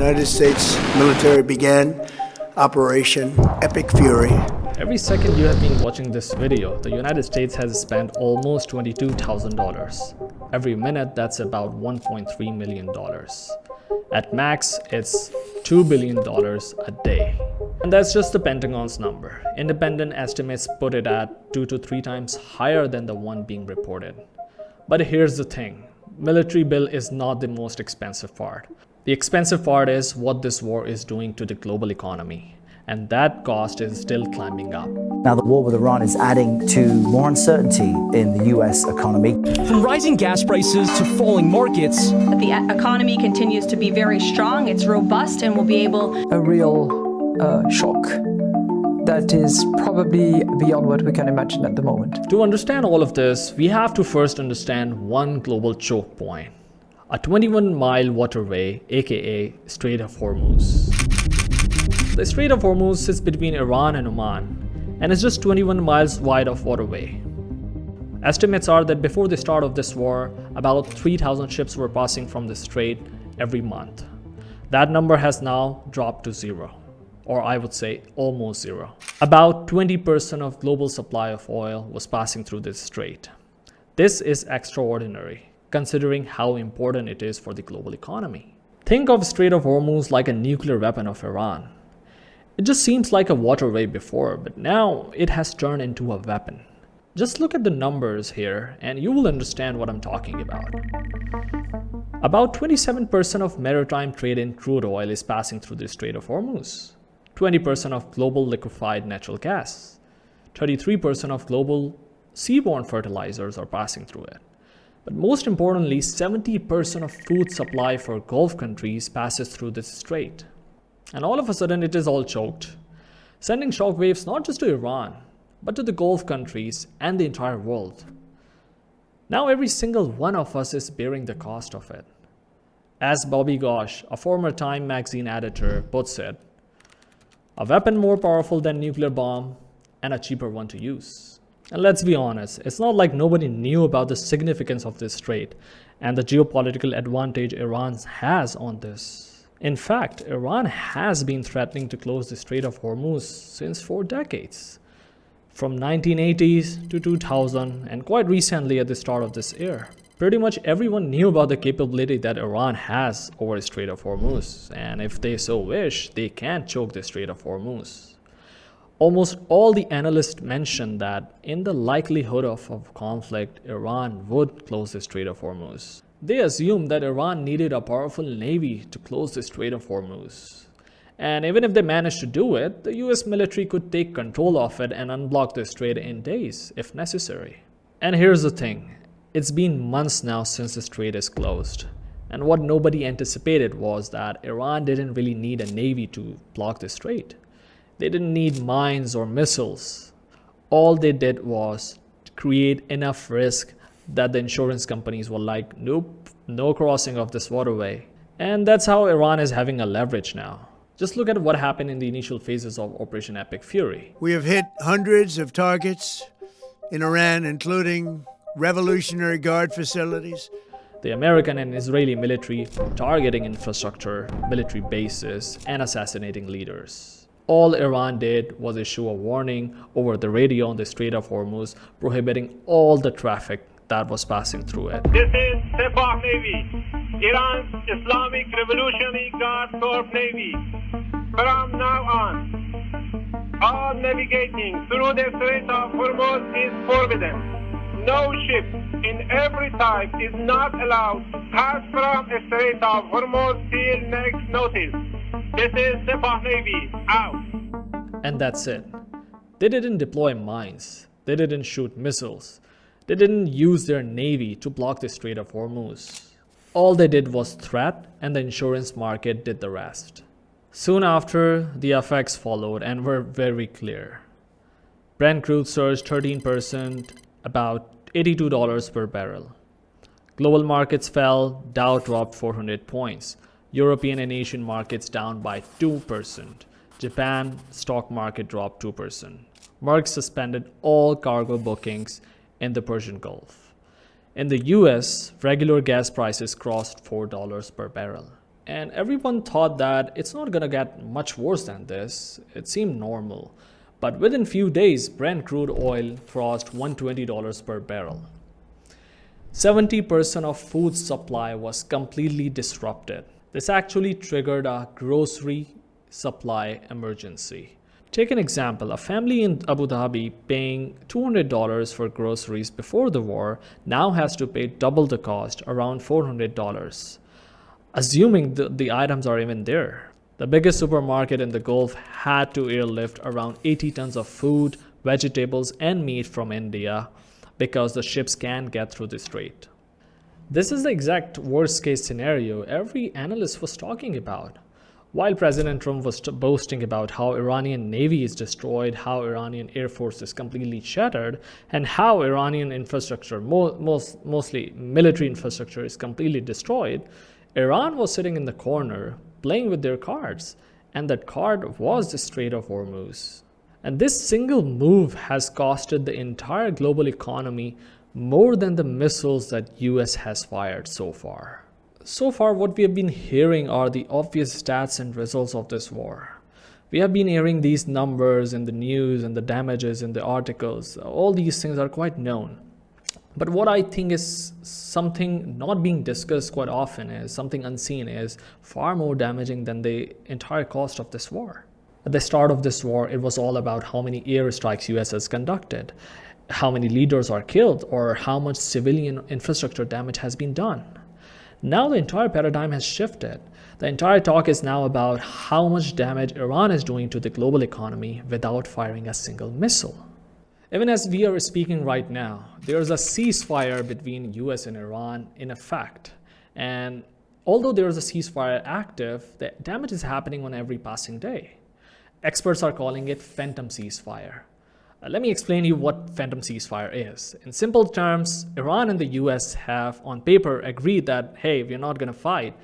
United States military began Operation Epic Fury. Every second you have been watching this video, the United States has spent almost $22,000. Every minute, that's about $1.3 million. At max, it's $2 billion a day. And that's just the Pentagon's number. Independent estimates put it at 2 to 3 times higher than the one being reported. But here's the thing, military bill is not the most expensive part. The expensive part is what this war is doing to the global economy. And that cost is still climbing up. Now the war with Iran is adding to more uncertainty in the US economy. From rising gas prices to falling markets. The economy continues to be very strong, it's robust, and will be able... A real shock that is probably beyond what we can imagine at the moment. To understand all of this, we have to first understand one global choke point. A 21-mile waterway, aka Strait of Hormuz. The Strait of Hormuz sits between Iran and Oman, and is just 21 miles wide of waterway. Estimates are that before the start of this war, about 3,000 ships were passing from the strait every month. That number has now dropped to zero, or I would say almost zero. About 20% of global supply of oil was passing through this strait. This is extraordinary, considering how important it is for the global economy. Think of Strait of Hormuz like a nuclear weapon of Iran. It just seems like a waterway before, but now it has turned into a weapon. Just look at the numbers here and you will understand what I'm talking about. About 27% of maritime trade in crude oil is passing through the Strait of Hormuz. 20% of global liquefied natural gas. 33% of global seaborne fertilizers are passing through it. But most importantly, 70% of food supply for Gulf countries passes through this strait. And all of a sudden it is all choked, sending shockwaves not just to Iran, but to the Gulf countries and the entire world. Now every single one of us is bearing the cost of it. As Bobby Gosh, a former Time magazine editor, puts it, a weapon more powerful than nuclear bomb and a cheaper one to use. And let's be honest, it's not like nobody knew about the significance of this strait and the geopolitical advantage Iran has on this. In fact, Iran has been threatening to close the Strait of Hormuz since 4 decades. From 1980s to 2000 and quite recently at the start of this year. Pretty much everyone knew about the capability that Iran has over the Strait of Hormuz, and if they so wish, they can choke the Strait of Hormuz. Almost all the analysts mentioned that in the likelihood of a conflict, Iran would close the Strait of Hormuz. They assumed that Iran needed a powerful navy to close the Strait of Hormuz. And even if they managed to do it, the US military could take control of it and unblock the strait in days, if necessary. And here's the thing, it's been months now since the strait is closed. And what nobody anticipated was that Iran didn't really need a navy to block the strait. They didn't need mines or missiles. All they did was create enough risk that the insurance companies were like, nope, no crossing of this waterway. And that's how Iran is having a leverage now. Just look at what happened in the initial phases of Operation Epic Fury. We have hit hundreds of targets in Iran, including Revolutionary Guard facilities. The American and Israeli military targeting infrastructure, military bases, and assassinating leaders. All Iran did was issue a warning over the radio on the Strait of Hormuz, prohibiting all the traffic that was passing through it. This is Sepah Navy, Iran's Islamic Revolutionary Guard Corps Navy. From now on, all navigating through the Strait of Hormuz is forbidden. No ship in every type is not allowed to pass from the Strait of Hormuz till next notice. This is Sepah Navy, out. And that's it. They didn't deploy mines. They didn't shoot missiles. They didn't use their navy to block the Strait of Hormuz. All they did was threat, and the insurance market did the rest. Soon after, the effects followed and were very clear. Brent crude surged 13%, about $82 per barrel. Global markets fell, Dow dropped 400 points. European and Asian markets down by 2%. Japan stock market dropped 2%. Merck suspended all cargo bookings in the Persian Gulf. In the US, regular gas prices crossed $4 per barrel. And everyone thought that it's not going to get much worse than this. It seemed normal. But within few days, Brent crude oil crossed $120 per barrel. 70% of food supply was completely disrupted. This actually triggered a grocery supply emergency. Take an example, a family in Abu Dhabi paying $200 for groceries before the war now has to pay double the cost, around $400. Assuming the items are even there. The biggest supermarket in the Gulf had to airlift around 80 tons of food, vegetables, and meat from India because the ships can't get through the strait. This is the exact worst case scenario every analyst was talking about. While President Trump was boasting about how Iranian Navy is destroyed, how Iranian Air Force is completely shattered, and how Iranian infrastructure, mostly military infrastructure, is completely destroyed, Iran was sitting in the corner playing with their cards, and that card was the Strait of Hormuz. And this single move has costed the entire global economy more than the missiles that US has fired so far. So far, what we have been hearing are the obvious stats and results of this war. We have been hearing these numbers in the news and the damages in the articles. All these things are quite known. But what I think is something not being discussed quite often is something unseen is far more damaging than the entire cost of this war. At the start of this war, it was all about how many airstrikes US has conducted, how many leaders are killed, or how much civilian infrastructure damage has been done. Now the entire paradigm has shifted. The entire talk is now about how much damage Iran is doing to the global economy without firing a single missile. Even as we are speaking right now, there is a ceasefire between US and Iran in effect. And although there is a ceasefire active, the damage is happening on every passing day. Experts are calling it phantom ceasefire. Let me explain to you what phantom ceasefire is. In simple terms, Iran and the US have on paper agreed that, hey, we're not going to fight,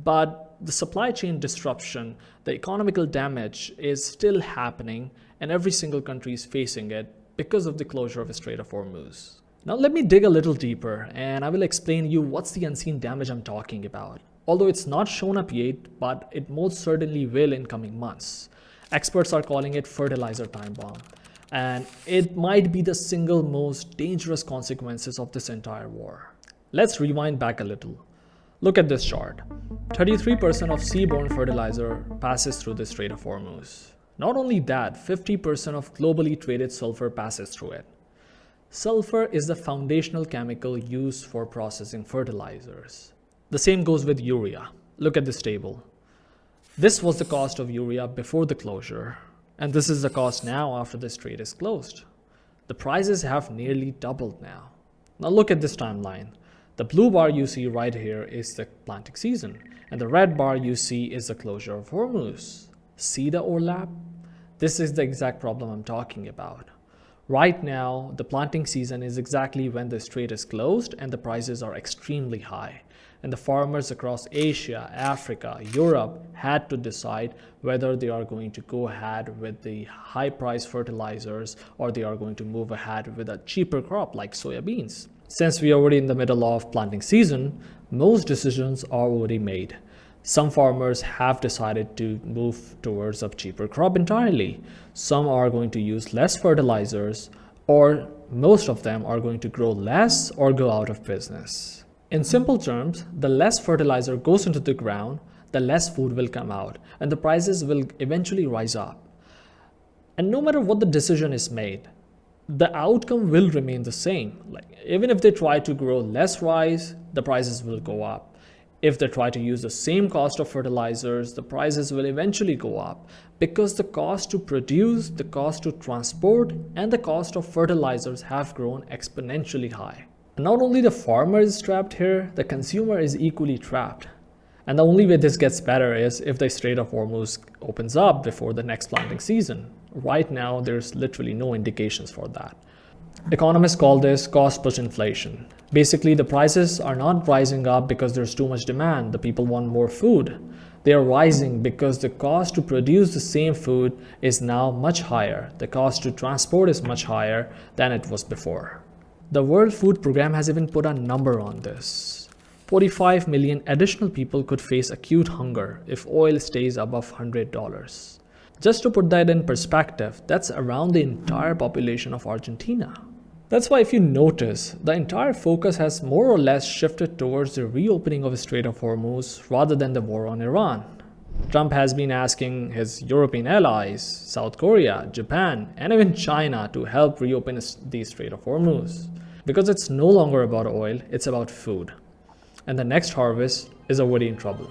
but the supply chain disruption, the economical damage is still happening, and every single country is facing it because of the closure of the Strait of Hormuz. Now let me dig a little deeper, and I will explain to you what's the unseen damage I'm talking about. Although it's not shown up yet, but it most certainly will in coming months. Experts are calling it fertilizer time bomb. And it might be the single most dangerous consequences of this entire war. Let's rewind back a little. Look at this chart. 33% of seaborne fertilizer passes through the Strait of Hormuz. Not only that, 50% of globally traded sulfur passes through it. Sulfur is the foundational chemical used for processing fertilizers. The same goes with urea. Look at this table. This was the cost of urea before the closure, and this is the cost now after the strait is closed. The prices have nearly doubled now. Now look at this timeline. The blue bar you see right here is the planting season, and the red bar you see is the closure of Hormuz. See the overlap? This is the exact problem I'm talking about. Right now, the planting season is exactly when the strait is closed and the prices are extremely high. And the farmers across Asia, Africa, Europe had to decide whether they are going to go ahead with the high price fertilizers or they are going to move ahead with a cheaper crop like soya beans. Since we are already in the middle of planting season, most decisions are already made. Some farmers have decided to move towards a cheaper crop entirely. Some are going to use less fertilizers, or most of them are going to grow less or go out of business. In simple terms, the less fertilizer goes into the ground, the less food will come out, and the prices will eventually rise up. And no matter what the decision is made, the outcome will remain the same. Even if they try to grow less rice, the prices will go up. If they try to use the same cost of fertilizers, the prices will eventually go up because the cost to produce, the cost to transport, and the cost of fertilizers have grown exponentially high. Not only the farmer is trapped here, the consumer is equally trapped. And the only way this gets better is if the Strait of Hormuz opens up before the next planting season. Right now, there's literally no indications for that. Economists call this cost-push inflation. Basically, the prices are not rising up because there's too much demand. The people want more food. They are rising because the cost to produce the same food is now much higher. The cost to transport is much higher than it was before. The World Food Program has even put a number on this. 45 million additional people could face acute hunger if oil stays above $100. Just to put that in perspective, that's around the entire population of Argentina. That's why if you notice, the entire focus has more or less shifted towards the reopening of the Strait of Hormuz rather than the war on Iran. Trump has been asking his European allies, South Korea, Japan, and even China to help reopen the Strait of Hormuz. Because it's no longer about oil, it's about food. And the next harvest is already in trouble.